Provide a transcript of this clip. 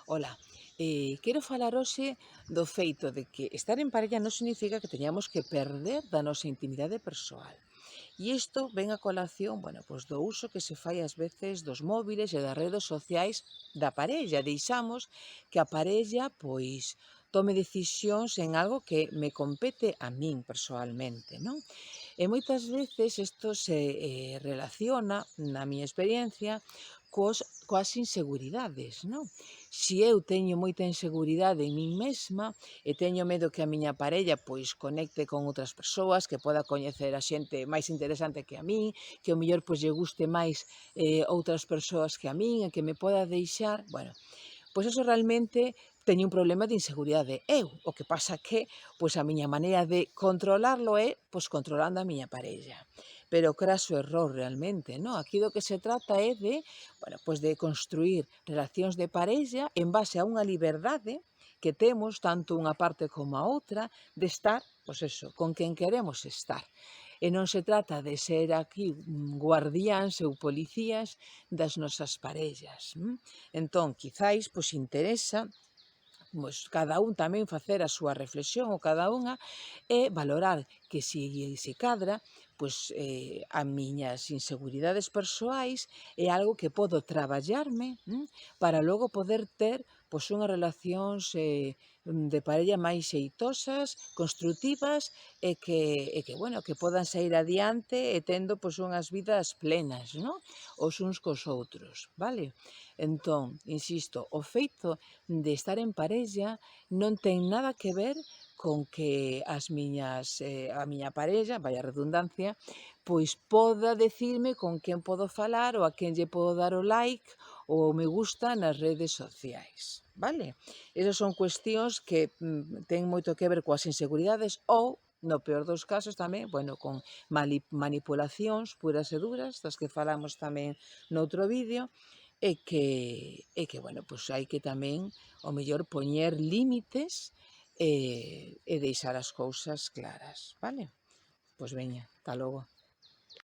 Ola, quero falar hoxe do feito de que estar en parella non significa que teñamos que perder da nosa intimidade persoal. E isto ven a colación, bueno, pois do uso que se fai ás veces dos móviles e das redes sociais da parella. Deixamos que a parella, pois, tome decisións en algo que me compete a min persoalmente, non? E moitas veces isto se relaciona, na miña experiencia, coas inseguridades, non? Se eu teño moita inseguridade en min mesma e teño medo que a miña parella pois conecte con outras persoas, que poda coñecer a xente máis interesante que a min, que ao mellor pois lle guste máis outras persoas que a min e que me poda deixar, bueno, pois eso realmente teño un problema de inseguridade eu. O que pasa que, pois a miña maneira de controlarlo é, pois controlando a miña parella. Pero craso error realmente, non? Aquí do que se trata é de, bueno, pois de construir relacións de parella en base a unha liberdade que temos, tanto unha parte como a outra, de estar, pois eso, con quen queremos estar. E non se trata de ser aquí guardiáns ou policías das nosas parellas. Entón, quizáis, pois interesa pois cada un tamén facer a súa reflexión ou cada unha e valorar que se cadra, pois as miñas inseguridades persoais é algo que podo traballarme, para logo poder ter pois unhas relacións de parella máis xeitosas, construtivas e que, bueno, que podan saír adiante e tendo pois unhas vidas plenas, non? Os uns cos outros, vale? Entón, insisto, o feito de estar en parella non ten nada que ver con que a miña parella, vai a redundancia, pois poda decirme con quen podo falar ou a quen lle podo dar o like ou o me gusta nas redes sociais, vale? Esas son cuestións que ten moito que ver coas inseguridades ou, no peor dos casos tamén, bueno, con manipulacións puras e duras, das que falamos tamén noutro vídeo, bueno, pois hai que tamén, ao mellor, poñer límites e deixar as cousas claras, vale? Pois veña, ata logo.